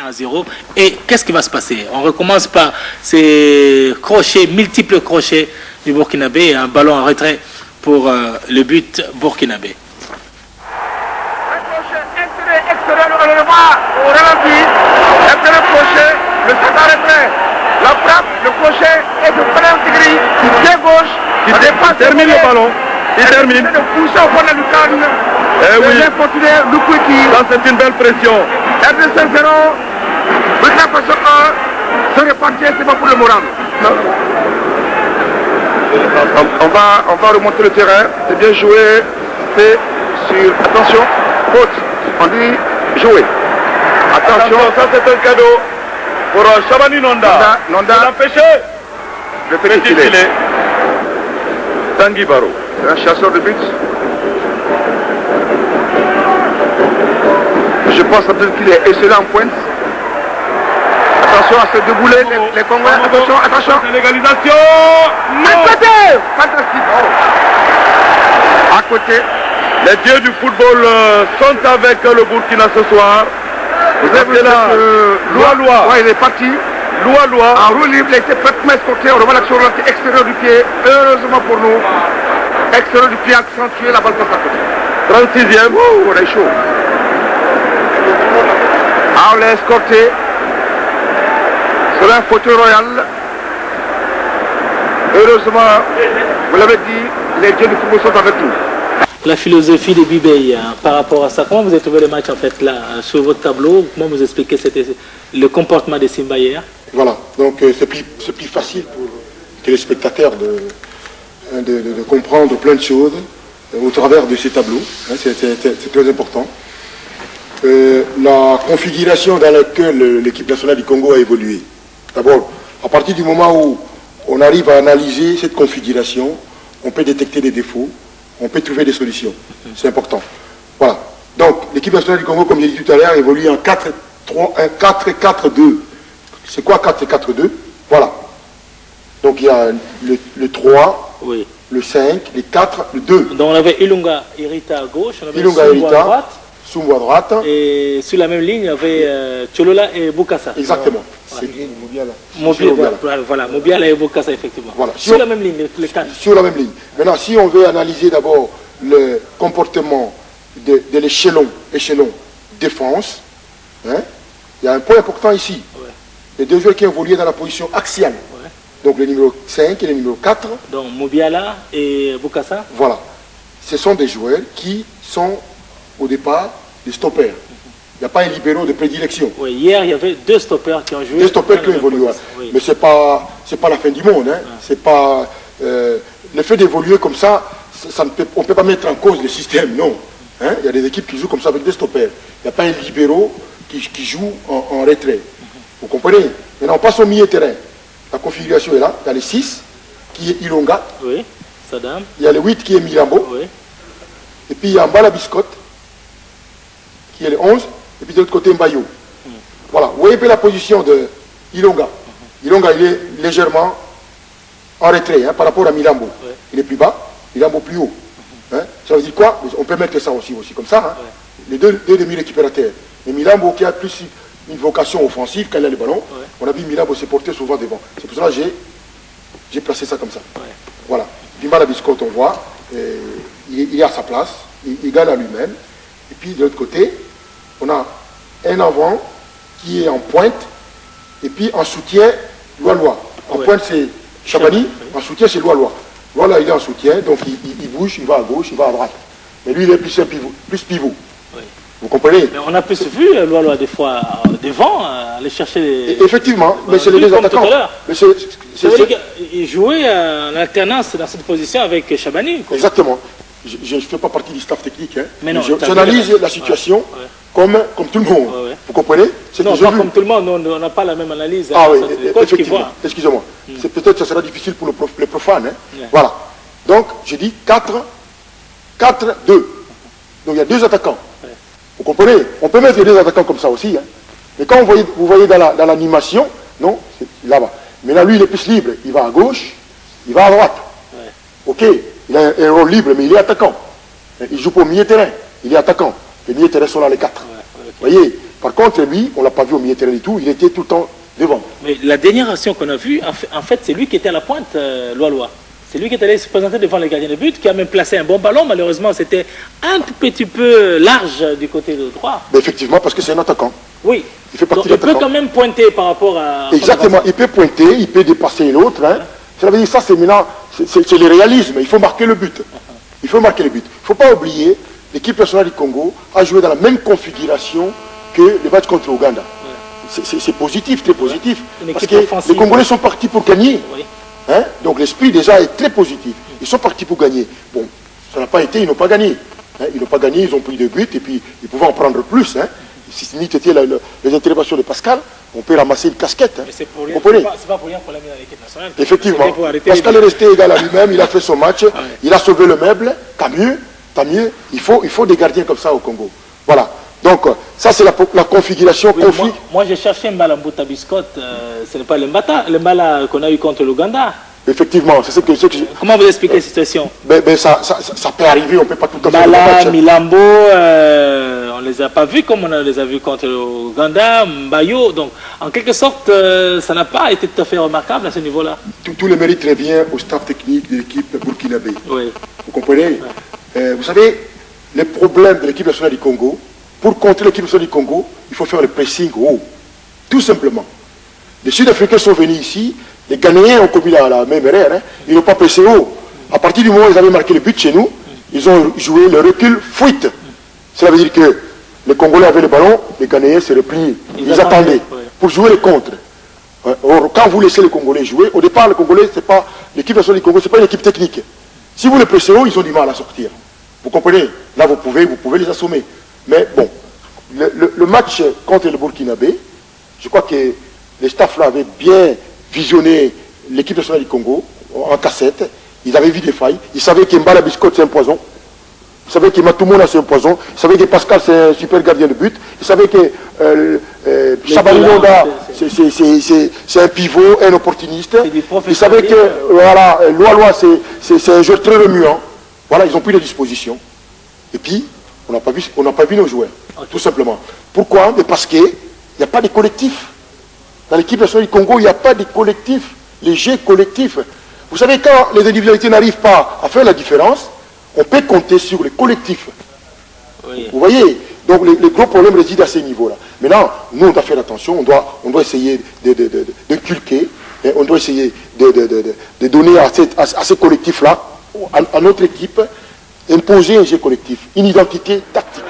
1-0. Et qu'est-ce qui va se passer? On recommence par ces crochets, multiples crochets du Burkinabé et un ballon en retrait pour le but burkinabé. Un crochet extérieur au ralenti, extérieur crochet, le set en retrait, la frappe, le crochet et le plein gris, pied gauche, il termine le ballon, il termine. De pousser au fond de la lucarne, l'infortuné Lukweki. Ça c'est une belle pression. RDC 0, Burkina Faso 1, se répartir, c'est pas pour le moral. On va remonter le terrain, c'est bien joué, c'est sur, attention, faute, on dit jouer. Attention, ça c'est un cadeau pour Chabani Nonda. Nonda, l'empêché. le petit filet. Tanguy Barou. Un chasseur de but. Je pense qu'il est excellent en pointe. Attention à se débouler les Congolais. Attention, attention. Légalisation. À côté. Fantastique. Oh. À côté. Les dieux du football sont avec le Burkina ce soir. Vous avez vu là, Loa. Ouais, il est parti. Loa. En roue libre, il a été pratiquement escorté. On revoit l'action extérieur du pied. Heureusement pour nous. Extérieur du pied accentué, la balle passe à côté. 36e. Ouh, on est chaud. Ah, on l'a escorté. C'est un fauteuil royal. Heureusement, vous l'avez dit, les dieux du football sont avec nous. La philosophie de Bibey par rapport à ça, comment vous avez trouvé le match en fait là sur votre tableau? Comment vous expliquez le comportement de Simba hier? Voilà, donc c'est plus facile pour les téléspectateurs de comprendre plein de choses au travers de ces tableaux, hein, c'est très important. La configuration dans laquelle l'équipe nationale du Congo a évolué. D'abord, à partir du moment où on arrive à analyser cette configuration, on peut détecter des défauts, on peut trouver des solutions. C'est important. Voilà. Donc, l'équipe nationale du Congo, comme j'ai dit tout à l'heure, évolue en 4-4-2. C'est quoi 4-4-2? Voilà. Donc, il y a le 3, oui, le 5, le 4, le 2. Donc, on avait Ilunga Irita à gauche, on avait Ilunga Sumbo à Irita, droite. Sumbo à droite. Et sur la même ligne, il y avait Tcholola et Bukasa. Exactement. Voilà, Mobiala et Bukasa, effectivement. Voilà. Sur la même ligne, les 4. Sur la même ligne. Maintenant, si on veut analyser d'abord le comportement de l'échelon défense, hein, il y a un point important ici. Ouais. Les deux joueurs qui évoluent dans la position axiale. Ouais. Donc le numéro 5 et le numéro 4. Donc Mobiala et Bukasa. Voilà. Ce sont des joueurs qui sont au départ des stoppers. Il n'y a pas un libéraux de prédilection. Oui, hier, il y avait deux stoppers qui ont joué. Deux stoppers qui ont évolué. Oui. Mais ce n'est pas la fin du monde. Hein. C'est pas, le fait d'évoluer comme ça, on ne peut pas mettre en cause le système, non. Hein. Il y a des équipes qui jouent comme ça avec deux stoppers. Il n'y a pas un libéraux qui joue en retrait. Vous comprenez? Maintenant, on passe au milieu terrain. La configuration est là. Il y a le 6 qui est Ilonga. Oui, Saddam. Il y a le 8 qui est Milambo. Oui. Et puis il y a Mbala Biscotte, qui est le 11. Et puis de l'autre côté, Mbayo. Voilà. Vous voyez un peu la position de Ilonga. Ilonga, il est légèrement en retrait par rapport à Milambo. Ouais. Il est plus bas, Milambo plus haut. Hein? Ça veut dire quoi? On peut mettre ça aussi comme ça. Hein? Ouais. Les deux demi-récupérateurs. Mais Milambo qui a plus une vocation offensive quand il a le ballon, ouais, on a vu Milambo se porter souvent devant. C'est pour ça que j'ai placé ça comme ça. Ouais. Voilà. Mbala Biscotte, on voit, il est à sa place, il gagne à lui-même. Et puis de l'autre côté, on a un avant qui est en pointe, et puis en soutien, Loa. En pointe, c'est Chabani, en soutien, c'est Loa. Loa, il est en soutien, donc il bouge, il va à gauche, il va à droite. Mais lui, il est plus pivot. Oui. Vous comprenez? Mais on a plus vu Loa des fois devant, aller chercher les... Effectivement, mais c'est les deux attaquants. Mais ça veut dire qu'il jouait en alternance dans cette position avec Chabani. Quoi. Exactement. Je ne fais pas partie du staff technique. Hein. Mais non, j'analyse la situation comme tout le monde. Ouais. Vous comprenez? Non, pas comme tout le monde, on n'a pas la même analyse. Ah oui, effectivement. Excusez-moi. Peut-être que ça sera difficile pour les profanes. Hein. Yeah. Voilà. Donc, j'ai dit 4-4-2. Donc, il y a deux attaquants. Ouais. Vous comprenez? On peut mettre les deux attaquants comme ça aussi. Hein. Mais quand vous voyez dans l'animation, non, c'est là-bas. Mais là, lui, il est plus libre. Il va à gauche, il va à droite. Ouais. OK. Il a un rôle libre, mais il est attaquant. Il joue pour le milieu terrain. Il est attaquant. Les milieux terrains sont là, les 4. Ouais, okay. Vous voyez? Par contre, lui, on ne l'a pas vu au milieu de terrain du tout, il était tout le temps devant. Mais la dernière action qu'on a vue, en fait, c'est lui qui était à la pointe, Loa. C'est lui qui est allé se présenter devant les gardiens de but, qui a même placé un bon ballon. Malheureusement, c'était un tout petit peu large du côté de droit. Mais effectivement, parce que c'est un attaquant. Oui. Il fait partie Donc, de il peut l'attaquant. quand même pointer par rapport à... Exactement, il peut pointer, il peut dépasser l'autre. Hein. Ça veut dire ça, c'est maintenant, c'est le réalisme. Il faut marquer le but. Il faut marquer le but. Il ne faut pas oublier, l'équipe nationale du Congo a joué dans la même configuration que le match contre l'Ouganda. C'est positif, très positif. Parce que les Congolais sont partis pour gagner. Oui. Hein? Donc l'esprit déjà est très positif. Ils sont partis pour gagner. Bon, ça n'a pas été, ils n'ont pas gagné. Hein? Ils n'ont pas gagné, ils ont pris 2 buts et puis ils pouvaient en prendre plus. Hein? Si ce n'était les interventions de Pascal, on peut ramasser une casquette. Hein? C'est pas pour rien qu'on l'a mis dans l'équipe nationale. Effectivement. Pascal est resté égal à lui-même, il a fait son match, il a sauvé le meuble, tant mieux, tant mieux. Il faut des gardiens comme ça au Congo. Voilà. Donc, ça c'est la configuration conflit. Moi j'ai cherché Mbala Mbuta Biscotte, ce n'est pas le Mbala qu'on a eu contre l'Ouganda. Effectivement, c'est ce que Comment vous expliquez la situation? Ça peut arriver, on ne peut pas tout à fait. Mbala, Milambo, on ne les a pas vus comme on les a vus contre l'Ouganda, Mbayo. Donc, en quelque sorte, ça n'a pas été tout à fait remarquable à ce niveau-là. Tout le mérite revient au staff technique de l'équipe burkinabé. Oui. Vous comprenez? Vous savez, les problèmes de l'équipe nationale du Congo, pour contrer l'équipe nationale du Congo, il faut faire le pressing haut. Tout simplement. Les Sud-Africains sont venus ici, les Ghanéens ont commis la même erreur. Hein. Ils n'ont pas pressé haut. À partir du moment où ils avaient marqué le but chez nous, ils ont joué le recul fuite. Cela veut dire que les Congolais avaient le ballon, les Ghanéens se repliaient. Ils attendaient pour jouer le contre. Or, quand vous laissez les Congolais jouer, au départ, les Congolais, c'est pas l'équipe nationale du Congo, c'est pas une équipe technique. Si vous les pressez haut, ils ont du mal à sortir. Vous comprenez? Là, vous pouvez les assommer. Mais bon, le match contre le Burkinabé, je crois que les staffs là avaient bien visionné l'équipe nationale du Congo en cassette. Ils avaient vu des failles. Ils savaient que Mbala Biscotte c'est un poison. Ils savaient que Matumona c'est un poison. Ils savaient que Pascal c'est un super gardien de but. Ils savaient que Chabalinonda c'est un pivot, un opportuniste. Ils savaient que voilà, Loa c'est un joueur très remuant. Voilà, ils ont pris des dispositions. Et puis, on n'a pas vu nos joueurs, tout simplement. Pourquoi? Mais parce qu'il n'y a pas de collectif. Dans l'équipe nationale du Congo, il n'y a pas de collectif, les jeux collectifs. Vous savez, quand les individualités n'arrivent pas à faire la différence, on peut compter sur les collectifs. Oui. Vous voyez? Donc les gros problèmes résident à ces niveaux-là. Maintenant, nous, on doit faire attention, on doit essayer d'inculquer, on doit essayer de donner à ces collectifs-là, à notre équipe, imposer un jeu collectif, une identité tactique.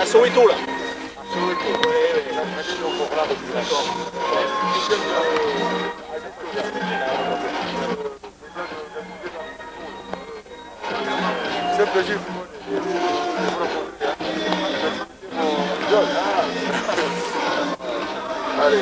À Soweto là. C'est un plaisir. Allez.